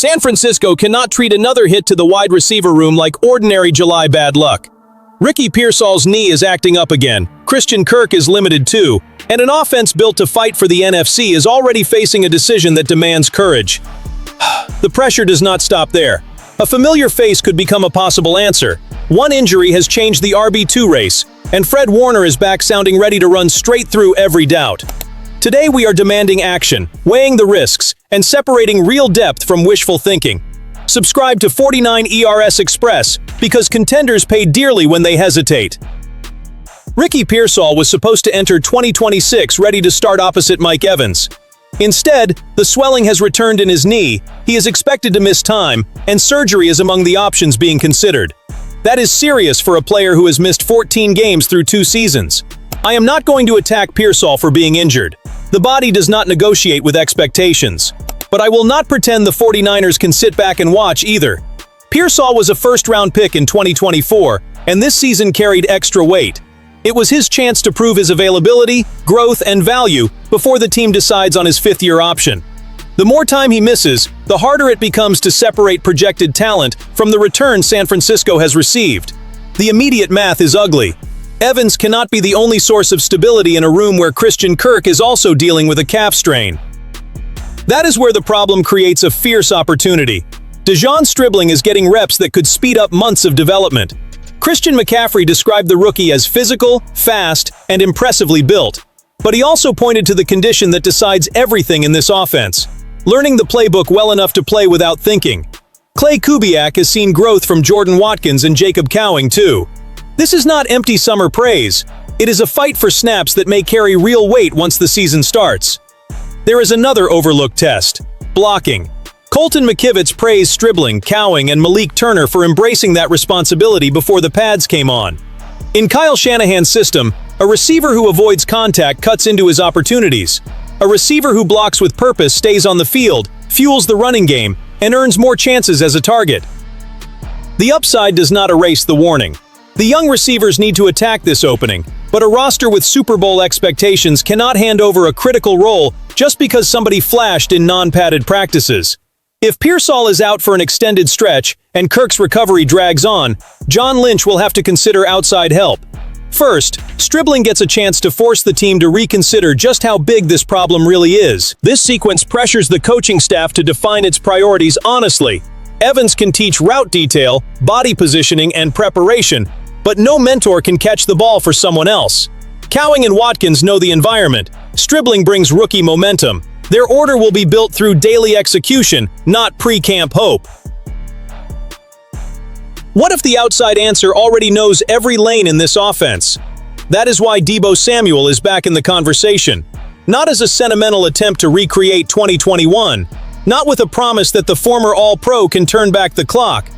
San Francisco cannot treat another hit to the wide receiver room like ordinary July bad luck. Ricky Pearsall's knee is acting up again, Christian Kirk is limited too, and an offense built to fight for the NFC is already facing a decision that demands courage. The pressure does not stop there. A familiar face could become a possible answer. One injury has changed the RB2 race, and Fred Warner is back sounding ready to run straight through every doubt. Today we are demanding action, weighing the risks, and separating real depth from wishful thinking. Subscribe to 49 ERS Express, because contenders pay dearly when they hesitate. Ricky Pearsall was supposed to enter 2026 ready to start opposite Mike Evans. Instead, the swelling has returned in his knee, he is expected to miss time, and surgery is among the options being considered. That is serious for a player who has missed 14 games through 2 seasons. I am not going to attack Pearsall for being injured. The body does not negotiate with expectations. But I will not pretend the 49ers can sit back and watch either. Pearsall was a first-round pick in 2024, and this season carried extra weight. It was his chance to prove his availability, growth, and value before the team decides on his 5th-year option. The more time he misses, the harder it becomes to separate projected talent from the return San Francisco has received. The immediate math is ugly. Evans cannot be the only source of stability in a room where Christian Kirk is also dealing with a calf strain. That is where the problem creates a fierce opportunity. Dejon Stribling is getting reps that could speed up months of development. Christian McCaffrey described the rookie as physical, fast, and impressively built. But he also pointed to the condition that decides everything in this offense: learning the playbook well enough to play without thinking. Clay Kubiak has seen growth from Jordan Watkins and Jacob Cowing too. This is not empty summer praise. It is a fight for snaps that may carry real weight once the season starts. There is another overlooked test: blocking. Colton McKivitz praised Stribling, Cowing, and Malik Turner for embracing that responsibility before the pads came on. In Kyle Shanahan's system, a receiver who avoids contact cuts into his opportunities. A receiver who blocks with purpose stays on the field, fuels the running game, and earns more chances as a target. The upside does not erase the warning. The young receivers need to attack this opening, but a roster with Super Bowl expectations cannot hand over a critical role just because somebody flashed in non-padded practices. If Pearsall is out for an extended stretch and Kirk's recovery drags on, John Lynch will have to consider outside help. First, Stribling gets a chance to force the team to reconsider just how big this problem really is. This sequence pressures the coaching staff to define its priorities honestly. Evans can teach route detail, body positioning, and preparation, but no mentor can catch the ball for someone else. Cowing and Watkins know the environment. Stribling brings rookie momentum. Their order will be built through daily execution, not pre-camp hope. What if the outside answer already knows every lane in this offense? That is why Deebo Samuel is back in the conversation. Not as a sentimental attempt to recreate 2021, not with a promise that the former All-Pro can turn back the clock.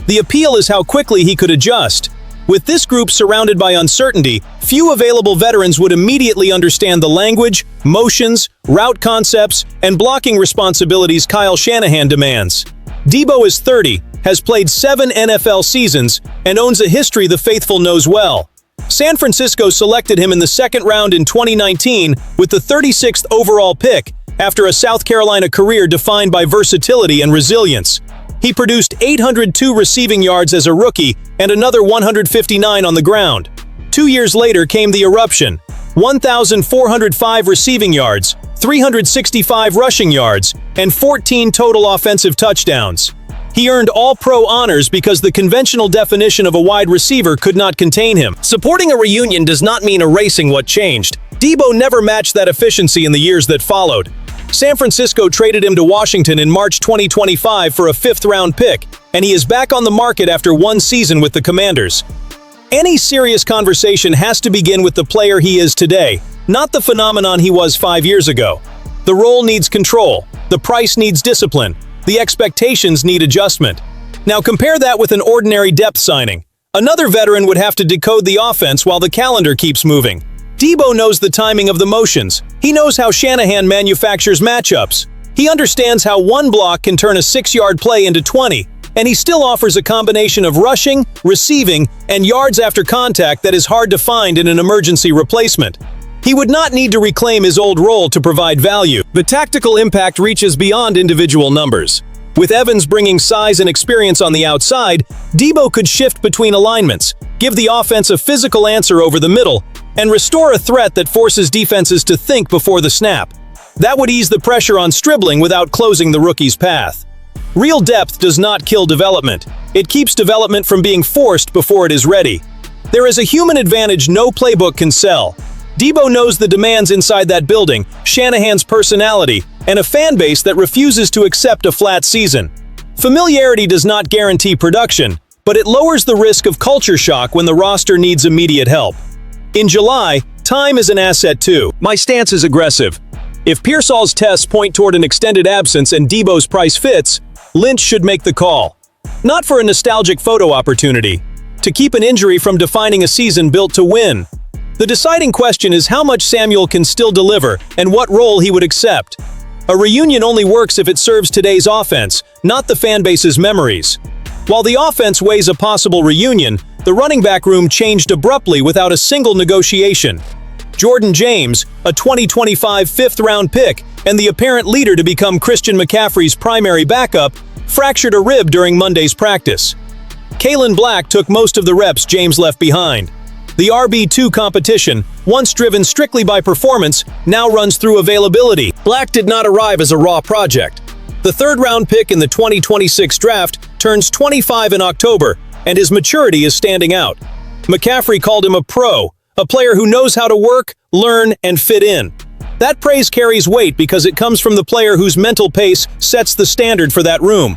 The appeal is how quickly he could adjust. With this group surrounded by uncertainty, few available veterans would immediately understand the language, motions, route concepts, and blocking responsibilities Kyle Shanahan demands. Deebo is 30, has played 7 NFL seasons, and owns a history the faithful knows well. San Francisco selected him in the 2nd round in 2019 with the 36th overall pick, after a South Carolina career defined by versatility and resilience. He produced 802 receiving yards as a rookie and another 159 on the ground. 2 years later came the eruption: 1,405 receiving yards, 365 rushing yards, and 14 total offensive touchdowns. He earned All-Pro honors because the conventional definition of a wide receiver could not contain him. Supporting a reunion does not mean erasing what changed. Deebo never matched that efficiency in the years that followed. San Francisco traded him to Washington in March 2025 for a 5th-round pick, and he is back on the market after 1 season with the Commanders. Any serious conversation has to begin with the player he is today, not the phenomenon he was 5 years ago. The role needs control, the price needs discipline, the expectations need adjustment. Now compare that with an ordinary depth signing. Another veteran would have to decode the offense while the calendar keeps moving. Deebo knows the timing of the motions. He knows how Shanahan manufactures matchups. He understands how one block can turn a 6-yard play into 20, and he still offers a combination of rushing, receiving, and yards after contact that is hard to find in an emergency replacement. He would not need to reclaim his old role to provide value. The tactical impact reaches beyond individual numbers. With Evans bringing size and experience on the outside, Deebo could shift between alignments, give the offense a physical answer over the middle, and restore a threat that forces defenses to think before the snap. That would ease the pressure on Stribling without closing the rookie's path. Real depth does not kill development. It keeps development from being forced before it is ready. There is a human advantage no playbook can sell. Deebo knows the demands inside that building, Shanahan's personality, and a fan base that refuses to accept a flat season. Familiarity does not guarantee production, but it lowers the risk of culture shock when the roster needs immediate help. In July, time is an asset too. My stance is aggressive. If Pearsall's tests point toward an extended absence and Deebo's price fits, Lynch should make the call. Not for a nostalgic photo opportunity, to keep an injury from defining a season built to win. The deciding question is how much Samuel can still deliver and what role he would accept. A reunion only works if it serves today's offense, not the fanbase's memories. While the offense weighs a possible reunion, the running back room changed abruptly without a single negotiation. Jordan James, a 2025 fifth-round pick and the apparent leader to become Christian McCaffrey's primary backup, fractured a rib during Monday's practice. Kalen Black took most of the reps James left behind. The RB2 competition, once driven strictly by performance, now runs through availability. Black did not arrive as a raw project. The third-round pick in the 2026 draft turns 25 in October, and his maturity is standing out. McCaffrey called him a pro, a player who knows how to work, learn, and fit in. That praise carries weight because it comes from the player whose mental pace sets the standard for that room.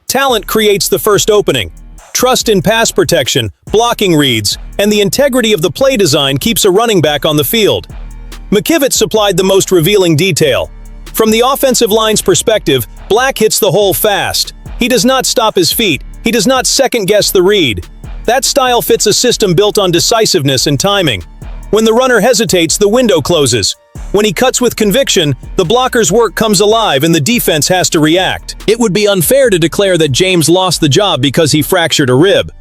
Talent creates the first opening. Trust in pass protection, blocking reads, and the integrity of the play design keeps a running back on the field. McKivitz supplied the most revealing detail. From the offensive line's perspective, Black hits the hole fast. He does not stop his feet. He does not second-guess the read. That style fits a system built on decisiveness and timing. When the runner hesitates, the window closes. When he cuts with conviction, the blocker's work comes alive and the defense has to react. It would be unfair to declare that James lost the job because he fractured a rib.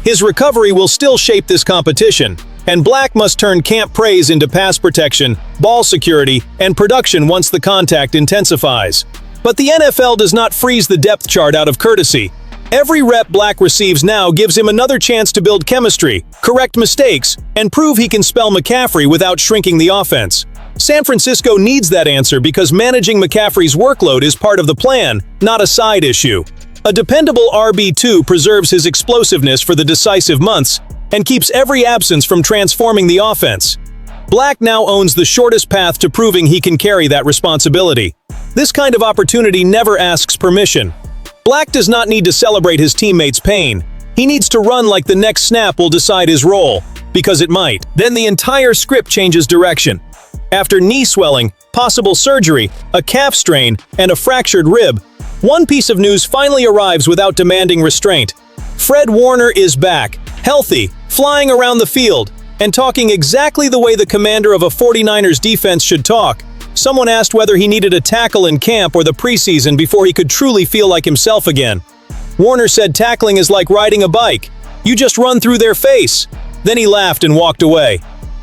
His recovery will still shape this competition, and Black must turn camp praise into pass protection, ball security, and production once the contact intensifies. But the NFL does not freeze the depth chart out of courtesy. Every rep Black receives now gives him another chance to build chemistry, correct mistakes, and prove he can spell McCaffrey without shrinking the offense. San Francisco needs that answer because managing McCaffrey's workload is part of the plan, not a side issue. A dependable RB2 preserves his explosiveness for the decisive months and keeps every absence from transforming the offense. Black now owns the shortest path to proving he can carry that responsibility. This kind of opportunity never asks permission. Black does not need to celebrate his teammates' pain. He needs to run like the next snap will decide his role, because it might. Then the entire script changes direction. After knee swelling, possible surgery, a calf strain, and a fractured rib, one piece of news finally arrives without demanding restraint. Fred Warner is back, healthy, flying around the field, and talking exactly the way the commander of a 49ers defense should talk. Someone asked whether he needed a tackle in camp or the preseason before he could truly feel like himself again. Warner said tackling is like riding a bike. You just run through their face. Then he laughed and walked away.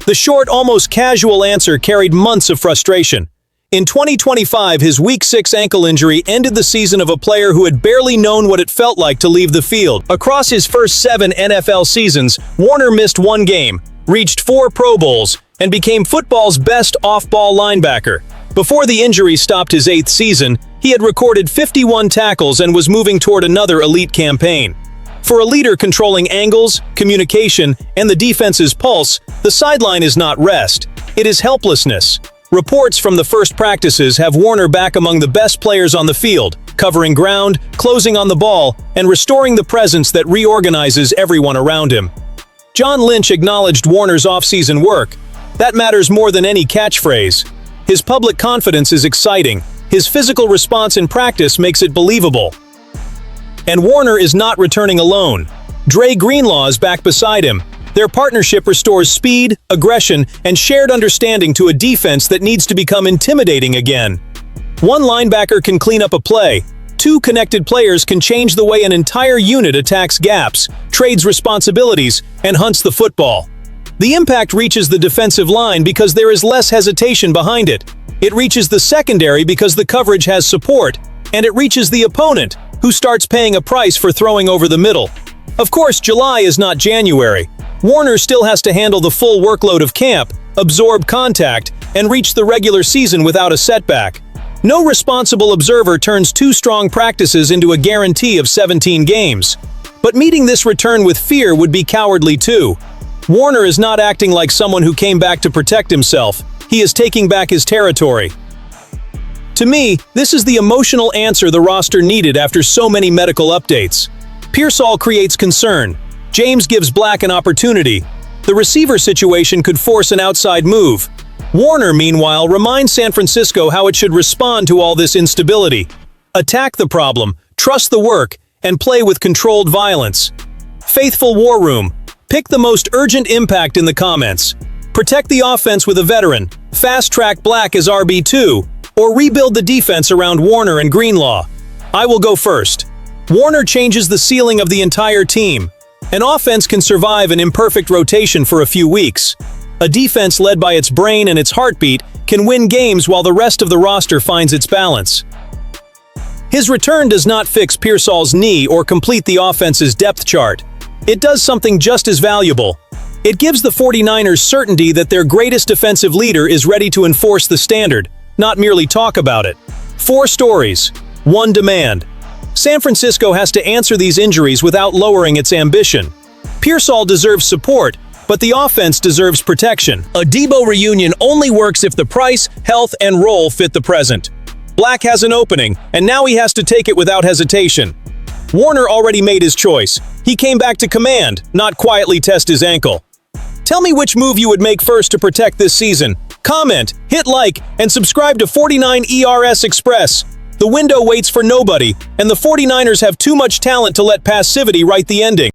The short, almost casual answer carried months of frustration. In 2025, his Week 6 ankle injury ended the season of a player who had barely known what it felt like to leave the field. Across his first 7 NFL seasons, Warner missed 1 game, reached 4 Pro Bowls, and became football's best off-ball linebacker. Before the injury stopped his 8th season, he had recorded 51 tackles and was moving toward another elite campaign. For a leader controlling angles, communication, and the defense's pulse, the sideline is not rest. It is helplessness. Reports from the first practices have Warner back among the best players on the field, covering ground, closing on the ball, and restoring the presence that reorganizes everyone around him. John Lynch acknowledged Warner's offseason work. That matters more than any catchphrase. His public confidence is exciting. His physical response in practice makes it believable. And Warner is not returning alone. Dre Greenlaw is back beside him. Their partnership restores speed, aggression, and shared understanding to a defense that needs to become intimidating again. One linebacker can clean up a play. 2 connected players can change the way an entire unit attacks gaps, trades responsibilities, and hunts the football. The impact reaches the defensive line because there is less hesitation behind it. It reaches the secondary because the coverage has support, and it reaches the opponent who starts paying a price for throwing over the middle. Of course, July is not January. Warner still has to handle the full workload of camp, absorb contact, and reach the regular season without a setback. No responsible observer turns 2 strong practices into a guarantee of 17 games. But meeting this return with fear would be cowardly too. Warner is not acting like someone who came back to protect himself. He is taking back his territory. To me, this is the emotional answer the roster needed after so many medical updates. Pearsall creates concern. James gives Black an opportunity. The receiver situation could force an outside move. Warner, meanwhile, reminds San Francisco how it should respond to all this instability. Attack the problem, trust the work, and play with controlled violence. Faithful War Room, pick the most urgent impact in the comments. Protect the offense with a veteran, fast-track Black as RB2, or rebuild the defense around Warner and Greenlaw. I will go first. Warner changes the ceiling of the entire team. An offense can survive an imperfect rotation for a few weeks. A defense led by its brain and its heartbeat can win games while the rest of the roster finds its balance. His return does not fix Pearsall's knee or complete the offense's depth chart. It does something just as valuable. It gives the 49ers certainty that their greatest defensive leader is ready to enforce the standard, not merely talk about it. 4 stories, 1 demand. San Francisco has to answer these injuries without lowering its ambition. Pearsall deserves support, but the offense deserves protection. A Deebo reunion only works if the price, health, and role fit the present. Black has an opening, and now he has to take it without hesitation. Warner already made his choice. He came back to command, not quietly test his ankle. Tell me which move you would make first to protect this season. Comment, hit like, and subscribe to 49ers Express. The window waits for nobody, and the 49ers have too much talent to let passivity write the ending.